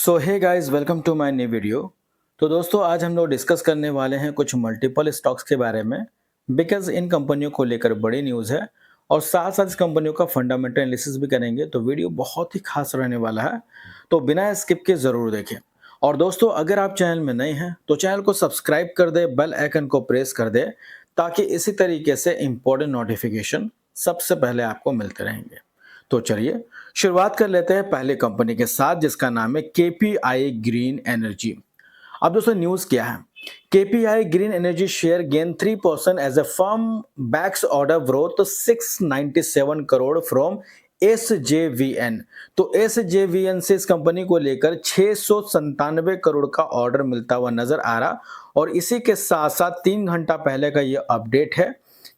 So hey guys, welcome to my new video. तो दोस्तों, आज हम लोग डिस्कस करने वाले हैं कुछ मल्टीपल स्टॉक्स के बारे में, बिकॉज इन कंपनियों को लेकर बड़ी न्यूज़ है और साथ साथ इस कंपनियों का फंडामेंटल एनालिसिस भी करेंगे। तो वीडियो बहुत ही खास रहने वाला है, तो बिना स्किप के ज़रूर देखें। और दोस्तों, अगर आप चैनल में नए हैं तो चैनल को सब्सक्राइब कर दे, बेल आइकन को प्रेस कर दे, ताकि इसी तरीके से इंपॉर्टेंट नोटिफिकेशन सबसे पहले आपको मिलते रहेंगे। तो चलिए शुरुआत कर लेते हैं पहले कंपनी के साथ, जिसका नाम है केपीआई ग्रीन एनर्जी। अब दोस्तों, न्यूज़ क्या है? KPI Green Energy share gain 3% as a firm bags order worth 697 crore from SJVN. तो एसजेवीएन से इस कंपनी को लेकर 697 करोड़ का ऑर्डर मिलता हुआ नजर आ रहा, और इसी के साथ साथ 3 घंटा पहले का ये अपडेट है।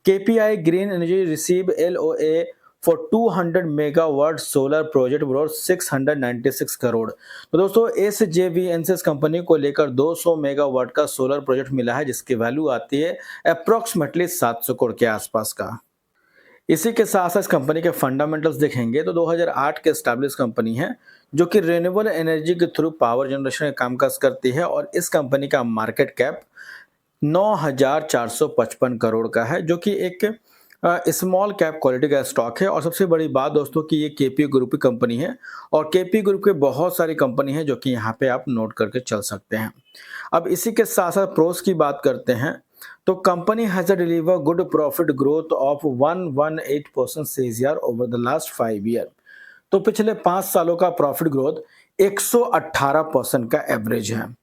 KPI Green energy receive LOA for 200 megawatt solar project worth 696 crore. तो दोस्तों, एसजेवीएन से इस कंपनी को लेकर 200 मेगावाट का सोलर प्रोजेक्ट मिला है, जिसकी वैल्यू आती है अप्रोक्सीमेटली 700 करोड़ के आसपास का। इसी के साथ साथ इस कंपनी के फंडामेंटल्स देखेंगे तो 2008 के एस्टैब्लिश कंपनी है, जो कि रिन्यूएबल एनर्जी के थ्रू पावर जनरेशन का कामकाज करती है, और इस कंपनी का मार्केट कैप 9,455 करोड़ का है, जो कि एक स्मॉल कैप क्वालिटी का स्टॉक है। और सबसे बड़ी बात दोस्तों कि ये केपी ग्रुप की कंपनी है, और केपी ग्रुप के बहुत सारी कंपनी है जो कि यहाँ पे आप नोट करके चल सकते हैं। अब इसी के साथ साथ प्रोस की बात करते हैं, तो company has deliver good profit growth of 118% CGR over the last 5 year. तो पिछले 5 सालों का प्रॉफिट ग्रोथ 118% का एवरेज है।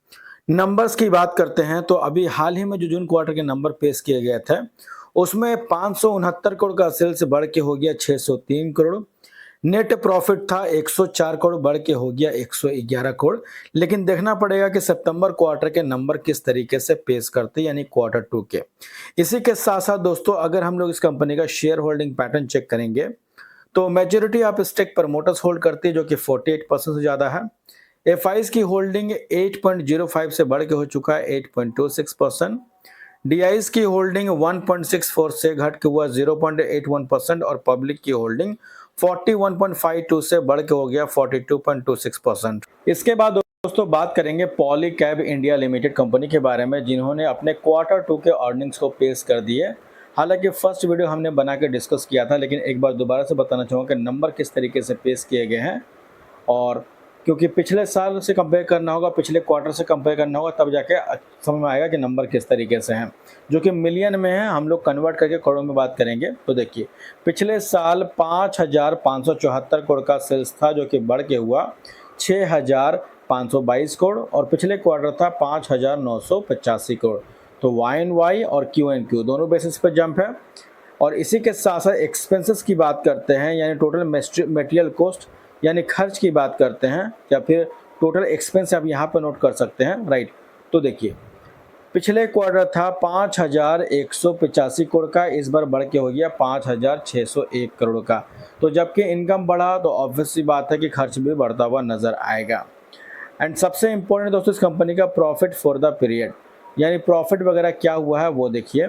नंबर्स की बात करते हैं तो अभी हाल ही में जो जून क्वार्टर के नंबर पेश किए गए थे, उसमें 569 करोड़ का सेल्स बढ़ के हो गया 603 करोड़। नेट प्रॉफिट था 104 करोड़, बढ़ के हो गया 111 करोड़। लेकिन देखना पड़ेगा कि सितंबर क्वार्टर के नंबर किस तरीके से पेश करते, यानी क्वार्टर 2 के। इसी के साथ साथ दोस्तों, अगर हम लोग इस कंपनी का शेयर होल्डिंग पैटर्न चेक करेंगे तो majority of stake promoters hold करती है, जो कि 48% से ज़्यादा है। एफआईज की होल्डिंग 8.05 से बढ़ के हो चुका है 8.26%। डीआईज की होल्डिंग 1.64 से घट के हुआ 0.81%, और पब्लिक की होल्डिंग 41.52 से बढ़ के हो गया 42.26%। इसके बाद दोस्तों बात करेंगे पॉलीकैब इंडिया लिमिटेड कंपनी के बारे में, जिन्होंने अपने क्वार्टर 2 के अर्निंग्स को पेश कर दिए। हालांकि फर्स्ट वीडियो हमने बना के डिस्कस किया था, लेकिन एक बार दोबारा से बताना चाहूँगा कि नंबर किस तरीके से पेश किए गए हैं, और क्योंकि पिछले साल से कंपेयर करना होगा, पिछले क्वार्टर से कंपेयर करना होगा, तब जाके समझ में आएगा कि नंबर किस तरीके से हैं, जो कि मिलियन में है। हम लोग कन्वर्ट करके करोड़ में बात करेंगे तो देखिए, पिछले साल 5,574 करोड़ का सेल्स था, जो कि बढ़ के हुआ 6,522 करोड़, और पिछले क्वार्टर था 5,985 करोड़। तो YoY और QoQ दोनों बेसिस पर जंप है। और इसी के साथ साथ एक्सपेंसेस की बात करते हैं, यानी टोटल मटेरियल कॉस्ट, यानी खर्च की बात करते हैं, या फिर टोटल एक्सपेंस आप यहाँ पर नोट कर सकते हैं, राइट। तो देखिए, पिछले क्वार्टर था 5,185 करोड़ का, इस बार बढ़ के हो गया 5,601 करोड़ का। तो जबकि इनकम बढ़ा तो ऑब्वियस सी बात है कि खर्च भी बढ़ता हुआ नजर आएगा। एंड सबसे इंपॉर्टेंट दोस्तों, इस कंपनी का प्रॉफिट फॉर द पीरियड, यानी प्रॉफिट वगैरह क्या हुआ है वो देखिए।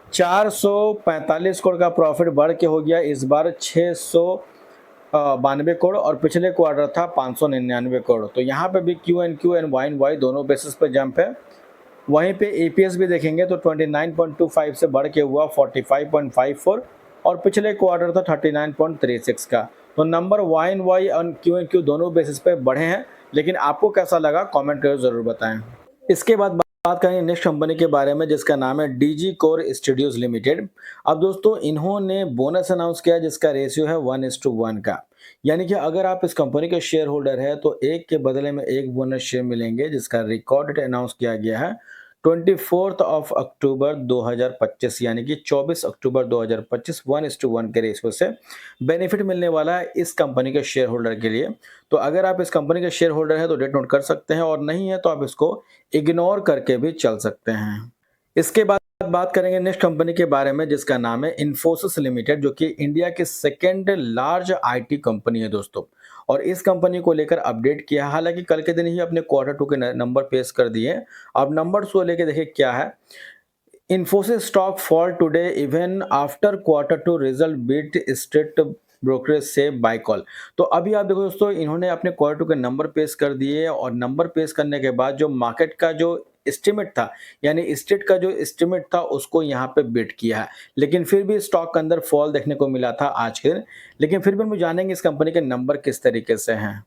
445 करोड़ का प्रॉफिट बढ़ के हो गया इस बार 692 करोड़, और पिछले क्वार्टर था 599 करोड़। तो यहाँ पे भी QoQ एंड YoY दोनों बेसिस पे जंप है। वहीं पे EPS भी देखेंगे तो 29.25 से बढ़ के हुआ 45.54, और पिछले क्वार्टर था 39.36 का। तो नंबर YoY और QoQ दोनों बेसिस पे बढ़े हैं। लेकिन आपको कैसा लगा कमेंट करके ज़रूर बताएं। इसके बाद बात करेंगे नेक्स्ट कंपनी के बारे में, जिसका नाम है DG कोर स्टूडियोज लिमिटेड। अब दोस्तों, इन्होंने बोनस अनाउंस किया, जिसका रेशियो है 1:1 का। यानी कि अगर आप इस कंपनी के शेयर होल्डर है तो एक के बदले में एक बोनस शेयर मिलेंगे, जिसका रिकॉर्ड डेट अनाउंस किया गया है 24 अक्टूबर 2025, यानी कि 24 अक्टूबर 2025 1:1 के रेशियो से बेनिफिट मिलने वाला है इस कंपनी के शेयर होल्डर के लिए। तो अगर आप इस कंपनी के शेयर होल्डर है तो डेट नोट कर सकते हैं, और नहीं है तो आप इसको इग्नोर करके भी चल सकते हैं। इसके बाद बात करेंगे नेक्स्ट कंपनी के बारे में, जिसका नाम है इन्फोसिस लिमिटेड, जो कि इंडिया की सेकेंड लार्ज IT कंपनी है दोस्तों। और इस कंपनी को लेकर अपडेट किया, हालांकि कल के दिन ही अपने क्वार्टर 2 के नंबर पेश कर दिए। अब नंबर्स को लेकर देखिए क्या है। Infosys stock fall today even after quarter 2 result beat street brokerage से बाय कॉल। तो अभी आप देखो दोस्तों, इन्होंने अपने क्वार्टर टू के नंबर पेश कर दिए और नंबर पेश करने के बाद जो मार्केट का जो एस्टिमेट था, यानी स्ट्रीट का जो एस्टिमेट था उसको यहाँ पे बीट किया है। लेकिन फिर भी स्टॉक के अंदर फॉल देखने को मिला था आज के दिन। लेकिन फिर भी हम जानेंगे इस कंपनी के नंबर किस तरीके से हैं।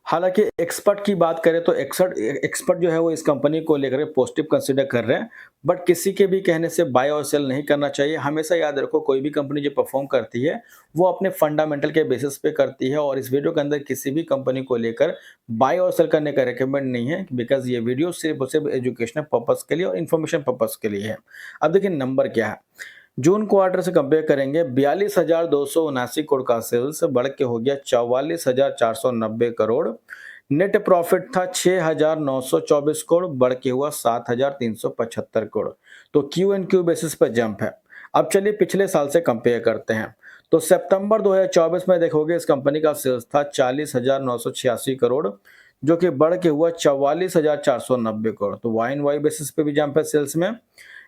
हालाँकि एक्सपर्ट की बात करें तो एक्सपर्ट जो है वो इस कंपनी को लेकर के पॉजिटिव कंसीडर कर रहे हैं, बट किसी के भी कहने से बाय और सेल नहीं करना चाहिए। हमेशा याद रखो, कोई भी कंपनी जो परफॉर्म करती है वो अपने फंडामेंटल के बेसिस पे करती है, और इस वीडियो के अंदर किसी भी कंपनी को लेकर बाय और सेल करने का रिकमेंड नहीं है, बिकॉज़ ये वीडियो सिर्फ और सिर्फ एजुकेशनल पर्पज़ के लिए और इन्फॉर्मेशन पर्पज़ के लिए है। अब देखिए नंबर क्या है। जून क्वार्टर से कंपेयर करेंगे, 42,279 करोड़ का सेल्स बढ़ के हो गया 44,490 करोड़। नेट प्रॉफिट था 6,924 करोड़, बढ़ के हुआ 7,375 करोड़। तो क्यू एंड क्यू बेसिस पर जंप है। अब चलिए पिछले साल से कंपेयर करते हैं। तो सितंबर 2024 में देखोगे इस कंपनी का सेल्स था 40,986 करोड़, जो कि बढ़ के हुआ 44,490 करोड़। तो वाई एंड वाई बेसिस पे भी जंप है सेल्स में।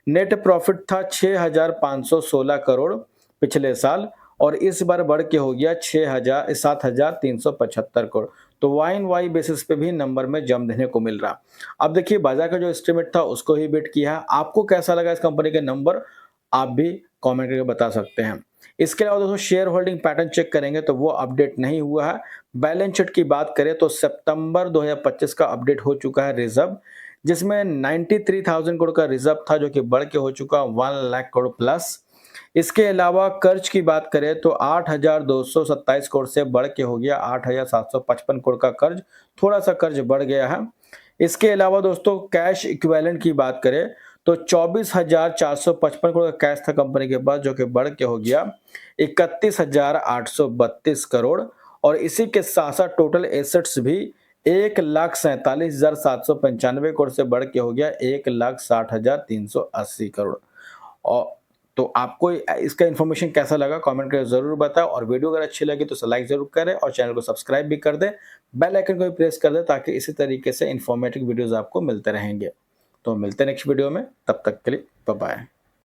नेट प्रॉफिट था 6,516 करोड़ पिछले साल, और इस बार बढ़ के हो गया 7,375 करोड़। तो वाई एंड वाई बेसिस पे भी नंबर में जंप देखने को मिल रहा। अब देखिए बाजार का जो एस्टिमेट था उसको ही बीट किया है। आपको कैसा लगा इस कंपनी के नंबर, आप भी कमेंट करके बता सकते हैं। इसके अलावा दोस्तों शेयर होल्डिंग पैटर्न चेक करेंगे तो वो अपडेट नहीं हुआ है। बैलेंस शीट की बात करें तो सितंबर 2025 का अपडेट हो चुका है रिजर्व, जिसमें 93,000 करोड़ का रिजर्व था, जो कि बढ़ के हो चुका 1 लाख करोड़ प्लस। इसके अलावा कर्ज की बात करें तो 8,227 करोड़ से बढ़ के हो गया 8,755 करोड़ का कर्ज, थोड़ा सा कर्ज बढ़ गया है। इसके अलावा दोस्तों कैश इक्विवेलेंट की बात करें तो 24,455 करोड़ का कैश था कंपनी के पास, जो कि बढ़ के हो गया 31,832 करोड़। और इसी के साथ साथ टोटल एसेट्स भी 1,47,795 करोड़ से बढ़ के हो गया 1,60,380 करोड़। और तो आपको इसका इन्फॉर्मेशन कैसा लगा कमेंट करके जरूर बताएं, और वीडियो अगर अच्छी लगी तो लाइक जरूर करें और चैनल को सब्सक्राइब भी कर दें, बेल आइकन को भी प्रेस कर दें, ताकि इसी तरीके से इन्फॉर्मेटिव वीडियोस आपको मिलते रहेंगे। तो मिलते हैं नेक्स्ट वीडियो में, तब तक के लिए बाय बाय।